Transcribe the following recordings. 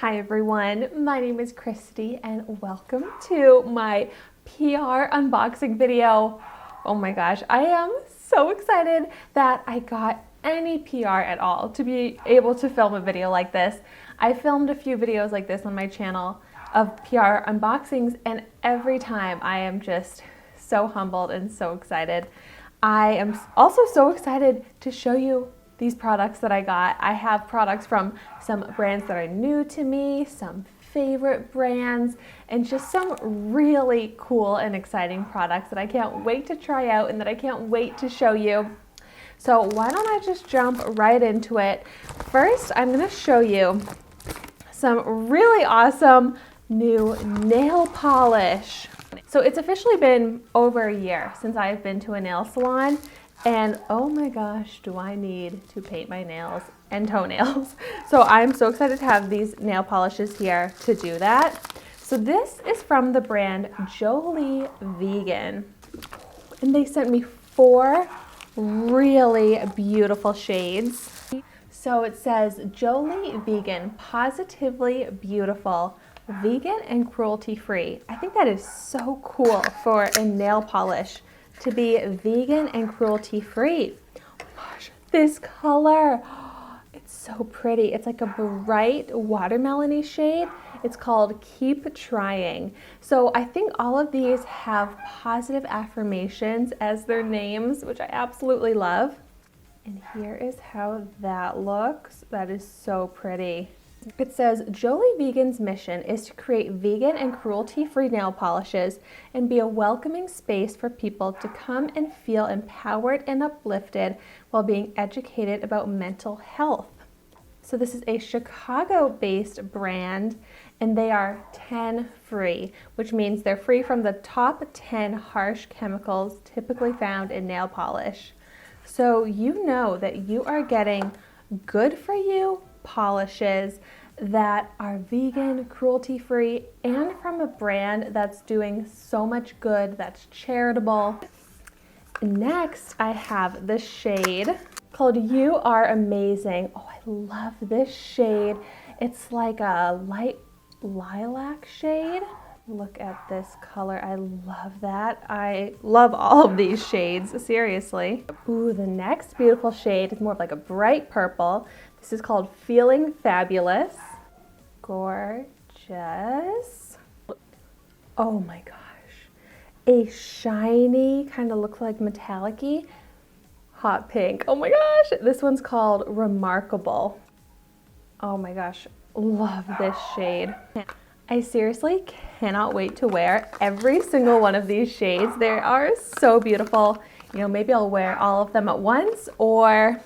Hi everyone, my name is Christy and welcome to my PR unboxing video. Oh my gosh, I am so excited that I got any PR at all to be able to film a video like this. I filmed a few videos like this on my channel of PR unboxings, and every time I am just so humbled and so excited. I am also so excited to show you these products that I got. I have products from some brands that are new to me, some favorite brands, and just some really cool and exciting products that I can't wait to try out and that I can't wait to show you. So why don't I just jump right into it. First, I'm gonna show you some really awesome new nail polish. So it's officially been over a year since I've been to a nail salon, and oh my gosh, do I need to paint my nails and toenails. So I'm so excited to have these nail polishes here to do that. So this is from the brand Jolie Vegan, and they sent me 4 really beautiful shades. So it says Jolie Vegan, positively beautiful, vegan and cruelty free. I think that is so cool for a nail polish to be vegan and cruelty free. Oh my gosh, this color, it's so pretty. It's like a bright watermelony shade. It's called Keep Trying. So I think all of these have positive affirmations as their names, which I absolutely love. And here is how that looks. That is so pretty. It says, Jolie Vegan's mission is to create vegan and cruelty-free nail polishes and be a welcoming space for people to come and feel empowered and uplifted while being educated about mental health. So this is a Chicago-based brand, and they are 10 free, which means they're free from the top 10 harsh chemicals typically found in nail polish. So you know that you are getting good for you polishes that are vegan, cruelty-free, and from a brand that's doing so much good, that's charitable. Next, I have this shade called You Are Amazing. Oh, I love this shade. It's like a light lilac shade. Look at this color. I love that. I love all of these shades, seriously. Ooh, the next beautiful shade is more of like a bright purple. This is called Feeling Fabulous. Gorgeous. Oh my gosh. A shiny, kind of looks like metallic-y, hot pink. Oh my gosh. This one's called Remarkable. Oh my gosh. Love this shade. I seriously cannot wait to wear every single one of these shades. They are so beautiful. You know, maybe I'll wear all of them at once, or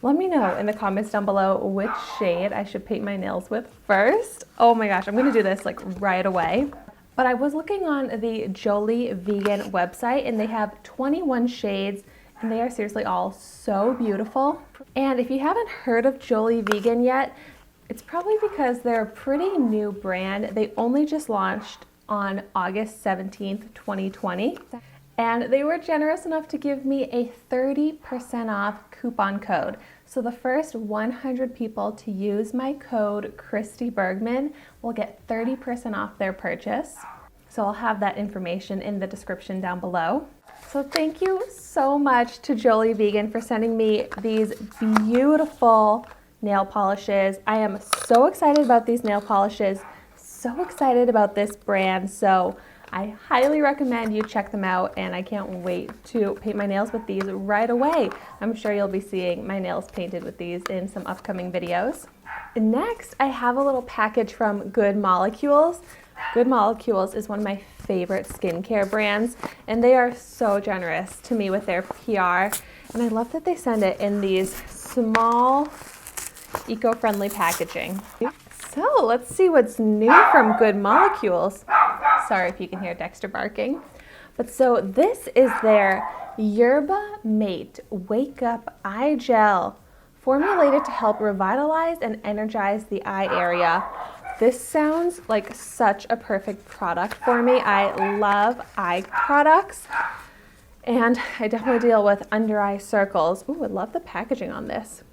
let me know in the comments down below which shade I should paint my nails with first. Oh my gosh, I'm gonna do this like right away. But I was looking on the Jolie Vegan website, and they have 21 shades, and they are seriously all so beautiful. And if you haven't heard of Jolie Vegan yet, it's probably because they're a pretty new brand. They only just launched on August 17th, 2020. And they were generous enough to give me a 30% off coupon code. So the first 100 people to use my code Christy Bergman will get 30% off their purchase. So I'll have that information in the description down below. So thank you so much to Jolie Vegan for sending me these beautiful nail polishes. I am so excited about these nail polishes, so excited about this brand. So I highly recommend you check them out, and I can't wait to paint my nails with these right away. I'm sure you'll be seeing my nails painted with these in some upcoming videos. Next, I have a little package from Good Molecules. Good Molecules is one of my favorite skincare brands, and they are so generous to me with their PR. And I love that they send it in these small, eco-friendly packaging. So let's see what's new from Good Molecules. Sorry if you can hear Dexter barking. But so this is their Yerba Mate Wake Up Eye Gel, formulated to help revitalize and energize the eye area. This sounds like such a perfect product for me. I love eye products, and I definitely deal with under eye circles. Ooh, I love the packaging on this.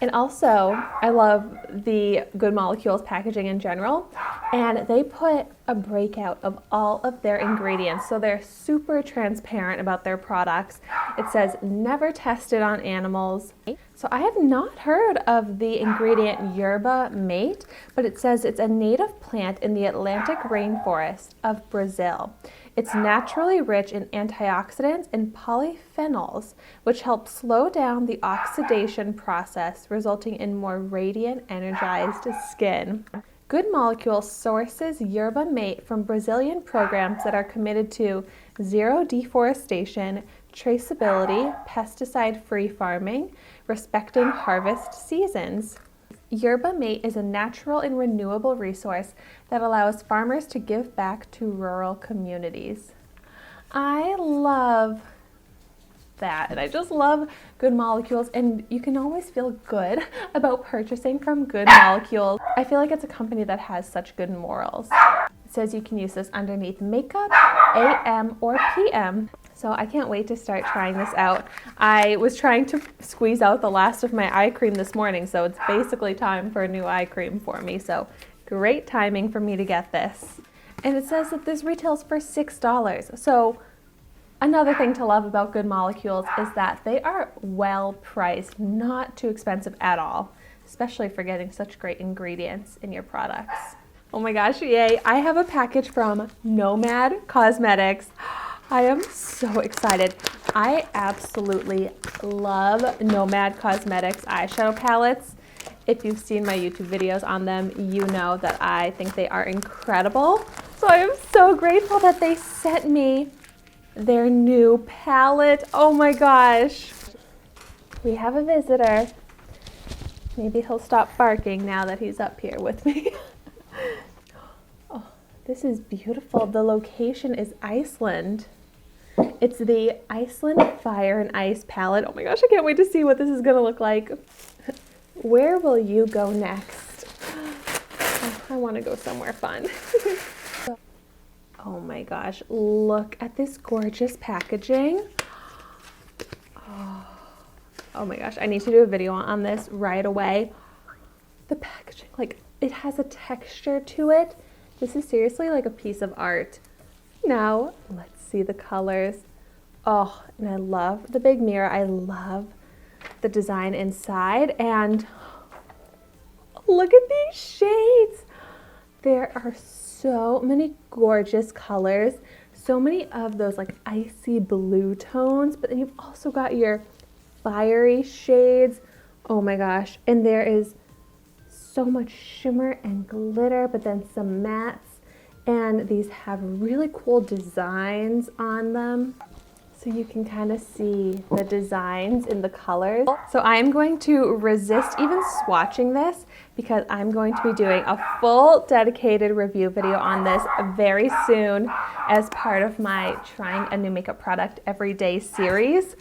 And also, I love the Good Molecules packaging in general, and they put a breakout of all of their ingredients, so they're super transparent about their products. It says never tested on animals. So I have not heard of the ingredient Yerba mate, but it says it's a native plant in the Atlantic rainforest of Brazil. It's naturally rich in antioxidants and polyphenols, which help slow down the oxidation process, resulting in more radiant, energized skin. Good Molecules sources yerba mate from Brazilian programs that are committed to zero deforestation, traceability, pesticide-free farming, respecting harvest seasons. Yerba mate is a natural and renewable resource that allows farmers to give back to rural communities. I love that, and I just love Good Molecules, and you can always feel good about purchasing from Good Molecules. I feel like it's a company that has such good morals. It says you can use this underneath makeup, AM or PM. So I can't wait to start trying this out. I was trying to squeeze out the last of my eye cream this morning, so it's basically time for a new eye cream for me. So great timing for me to get this. And it says that this retails for $6. So another thing to love about Good Molecules is that they are well priced, not too expensive at all, especially for getting such great ingredients in your products. Oh my gosh, yay. I have a package from Nomad Cosmetics. I am so excited. I absolutely love Nomad Cosmetics eyeshadow palettes. If you've seen my YouTube videos on them, you know that I think they are incredible. So I am so grateful that they sent me their new palette. Oh my gosh. We have a visitor. Maybe he'll stop barking now that he's up here with me. Oh, this is beautiful. The location is Iceland. It's the Iceland Fire and Ice palette. Oh my gosh, I can't wait to see what this is gonna look like. Where will you go next? Oh, I wanna go somewhere fun. Oh my gosh, look at this gorgeous packaging. Oh my gosh, I need to do a video on this right away. The packaging, like, it has a texture to it. This is seriously like a piece of art. Now, let's see the colors. Oh, and I love the big mirror. I love the design inside, and look at these shades. There are so many gorgeous colors, so many of those like icy blue tones, but then you've also got your fiery shades. Oh my gosh, and there is so much shimmer and glitter, but then some mattes, and these have really cool designs on them. So you can kind of see the designs in the colors. So I'm going to resist even swatching this because I'm going to be doing a full dedicated review video on this very soon as part of my trying a new makeup product every day series.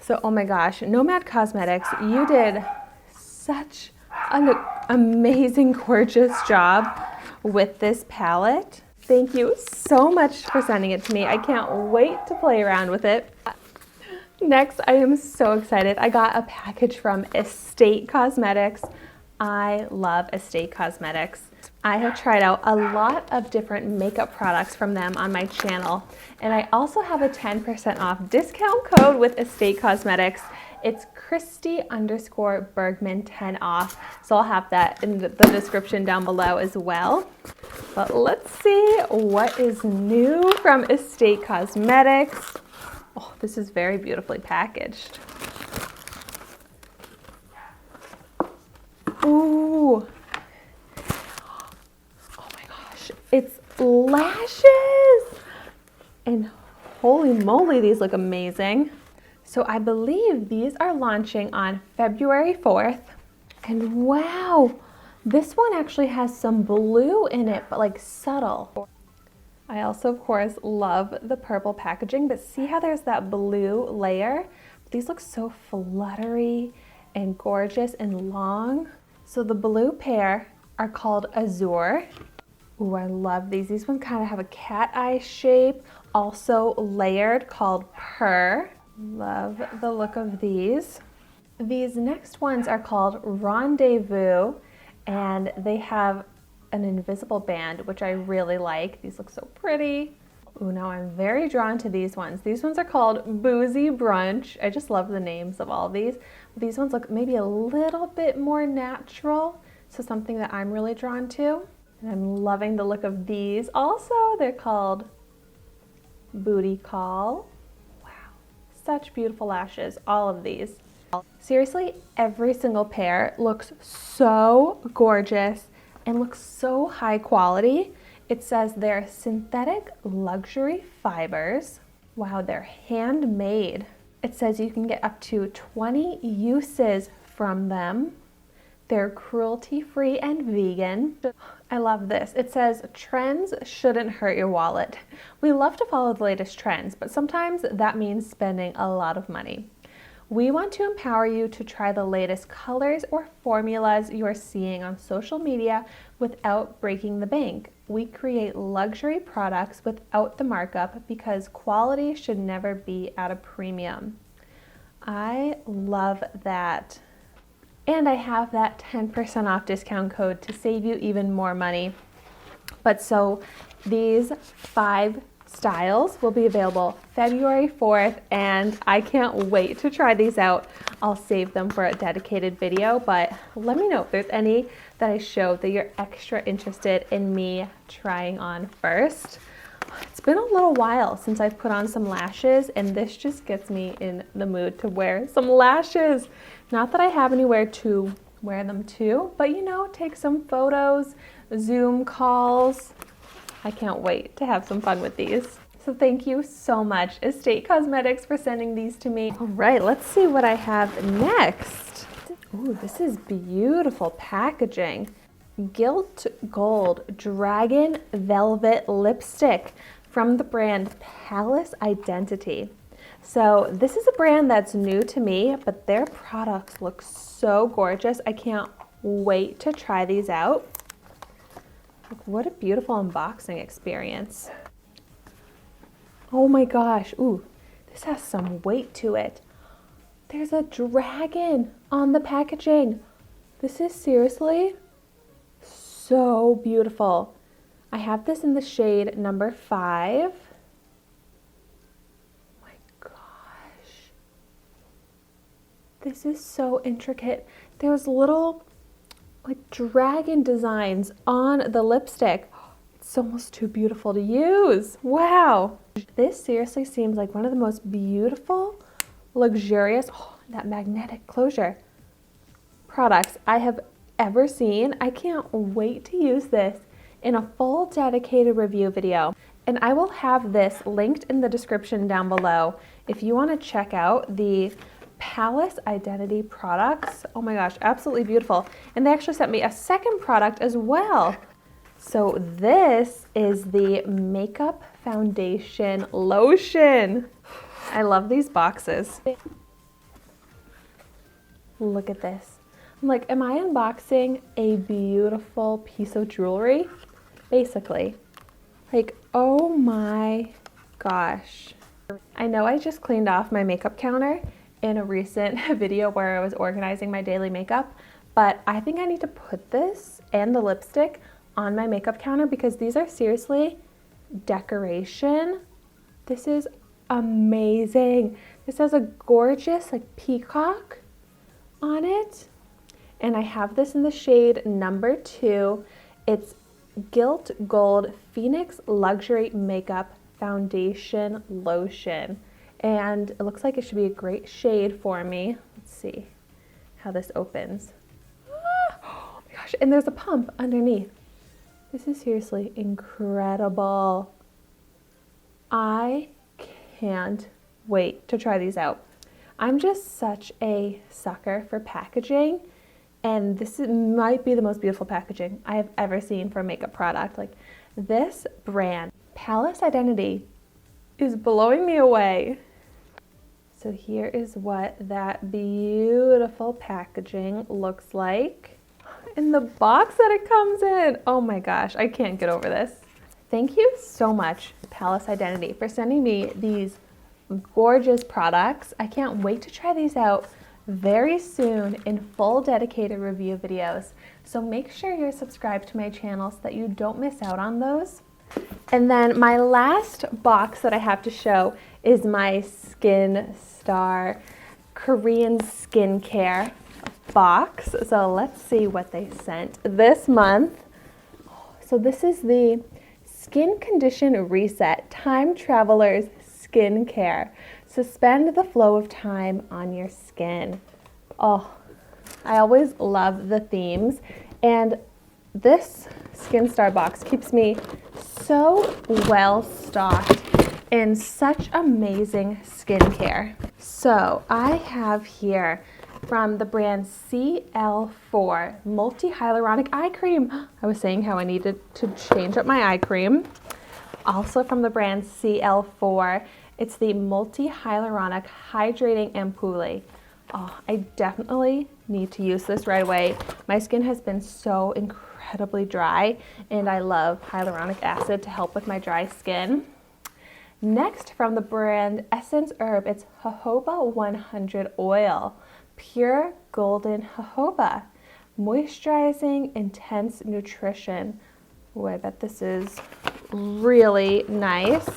So, oh my gosh, Nomad Cosmetics, you did such an amazing, gorgeous job with this palette. Thank you so much for sending it to me. I can't wait to play around with it. Next, I am so excited. I got a package from Estate Cosmetics. I love Estate Cosmetics. I have tried out a lot of different makeup products from them on my channel, and I also have a 10% off discount code with Estate Cosmetics. It's Christy_Bergman 10 off. So I'll have that in the description down below as well. But let's see what is new from Estate Cosmetics. Oh, this is very beautifully packaged. Ooh. Oh my gosh, it's lashes. And holy moly, these look amazing. So I believe these are launching on February 4th. And wow, this one actually has some blue in it, but like subtle. I also, of course, love the purple packaging, but see how there's that blue layer? These look so fluttery and gorgeous and long. So the blue pair are called Azure. Ooh, I love these. These ones kind of have a cat eye shape, also layered, called Purr. Love the look of these. These next ones are called Rendezvous, and they have an invisible band, which I really like. These look so pretty. Ooh, now I'm very drawn to these ones. These ones are called Boozy Brunch. I just love the names of all of these. These ones look maybe a little bit more natural, so something that I'm really drawn to. And I'm loving the look of these. Also, they're called Booty Call. Wow, such beautiful lashes, all of these. Seriously, every single pair looks so gorgeous and looks so high quality. It says they're synthetic luxury fibers. Wow, they're handmade. It says you can get up to 20 uses from them. They're cruelty-free and vegan. I love this. It says trends shouldn't hurt your wallet. We love to follow the latest trends, but sometimes that means spending a lot of money. We want to empower you to try the latest colors or formulas you're seeing on social media without breaking the bank. We create luxury products without the markup because quality should never be at a premium. I love that. And I have that 10% off discount code to save you even more money. But so these 5 styles will be available February 4th, and I can't wait to try these out. I'll save them for a dedicated video, but let me know if there's any that I showed that you're extra interested in me trying on first. It's been a little while since I've put on some lashes, and this just gets me in the mood to wear some lashes. Not that I have anywhere to wear them to, but you know, take some photos, Zoom calls. I can't wait to have some fun with these. So thank you so much, Estate Cosmetics, for sending these to me. All right, let's see what I have next. Ooh, this is beautiful packaging. Gilt Gold Dragon Velvet Lipstick from the brand Palace Identity. So this is a brand that's new to me, but their products look so gorgeous. I can't wait to try these out. What a beautiful unboxing experience. Oh my gosh, ooh, this has some weight to it. There's a dragon on the packaging. This is seriously so beautiful. I have this in the shade number 5. My gosh. This is so intricate. There's little like dragon designs on the lipstick. It's almost too beautiful to use. Wow. This seriously seems like one of the most beautiful, luxurious, that magnetic closure products I have ever seen. I can't wait to use this in a full dedicated review video. And I will have this linked in the description down below if you want to check out the Palace Identity products. Oh my gosh, absolutely beautiful. And they actually sent me a second product as well. So this is the Makeup Foundation Lotion. I love these boxes. Look at this. I'm like, am I unboxing a beautiful piece of jewelry? Basically. Like, oh my gosh. I know I just cleaned off my makeup counter in a recent video where I was organizing my daily makeup, but I think I need to put this and the lipstick on my makeup counter because these are seriously decoration. This is amazing. This has a gorgeous like peacock on it, and I have this in the shade number 2. It's Gilt Gold Phoenix Luxury Makeup Foundation Lotion. And it looks like it should be a great shade for me. Let's see how this opens. Oh my gosh, and there's a pump underneath. This is seriously incredible. I can't wait to try these out. I'm just such a sucker for packaging, and might be the most beautiful packaging I have ever seen for a makeup product. Like this brand, Palace Identity, is blowing me away. So here is what that beautiful packaging looks like. And the box that it comes in. Oh my gosh, I can't get over this. Thank you so much, Palace Identity, for sending me these gorgeous products. I can't wait to try these out very soon in full dedicated review videos. So make sure you're subscribed to my channel so that you don't miss out on those. And then my last box that I have to show is my Skin Star Korean skincare box. So let's see what they sent this month. So this is the Skin Condition Reset Time Travelers Skincare. Suspend the flow of time on your skin. Oh, I always love the themes, and this Skin Star box keeps me so well stocked in such amazing skincare. So I have here from the brand CL4 Multi-Hyaluronic Eye Cream. I was saying how I needed to change up my eye cream. Also from the brand CL4, it's the Multi-Hyaluronic Hydrating Ampoule. Oh, I definitely need to use this right away. My skin has been so incredibly dry, and I love hyaluronic acid to help with my dry skin. Next, from the brand Essence Herb, it's Jojoba 100 Oil. Pure Golden Jojoba. Moisturizing Intense Nutrition. Oh, I bet this is really nice.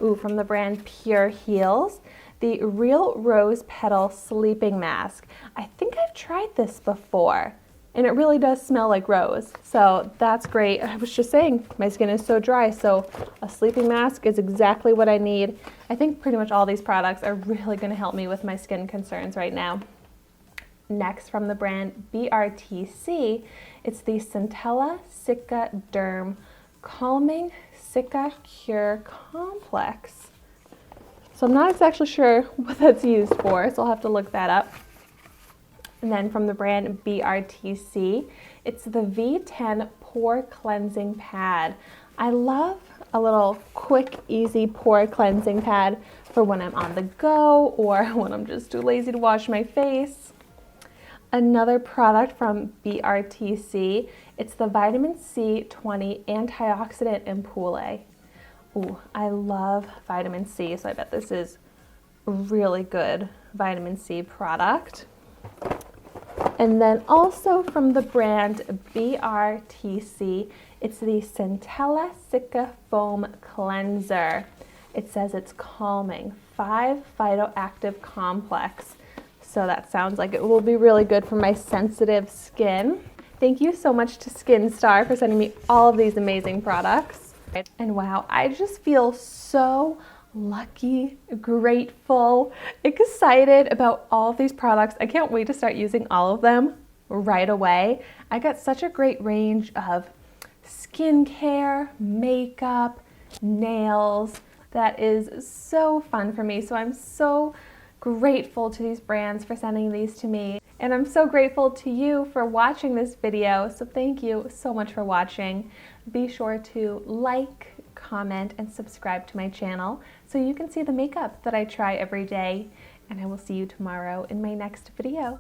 Ooh, from the brand Pure Heals, the Real Rose Petal Sleeping Mask. I think I've tried this before, and it really does smell like rose. So that's great. I was just saying, my skin is so dry, so a sleeping mask is exactly what I need. I think pretty much all these products are really gonna help me with my skin concerns right now. Next, from the brand BRTC, it's the Centella Cica Derm Calming Cica Cure Complex. So I'm not exactly sure what that's used for, so I'll have to look that up. And then from the brand BRTC, it's the V10 Pore Cleansing Pad. I love a little quick, easy pore cleansing pad for when I'm on the go or when I'm just too lazy to wash my face. Another product from BRTC, it's the Vitamin C20 Antioxidant Ampoule. Ooh, I love vitamin C, so I bet this is a really good vitamin C product. And then also from the brand BRTC, it's the Centella Cica Foam Cleanser. It says it's calming, 5 phytoactive complex. So that sounds like it will be really good for my sensitive skin. Thank you so much to Skin Star for sending me all of these amazing products. And wow, I just feel so lucky, grateful, excited about all of these products. I can't wait to start using all of them right away. I got such a great range of skincare, makeup, nails. That is so fun for me. So I'm so grateful to these brands for sending these to me. And I'm so grateful to you for watching this video. So thank you so much for watching. Be sure to like, comment, and subscribe to my channel so you can see the makeup that I try every day. And I will see you tomorrow in my next video.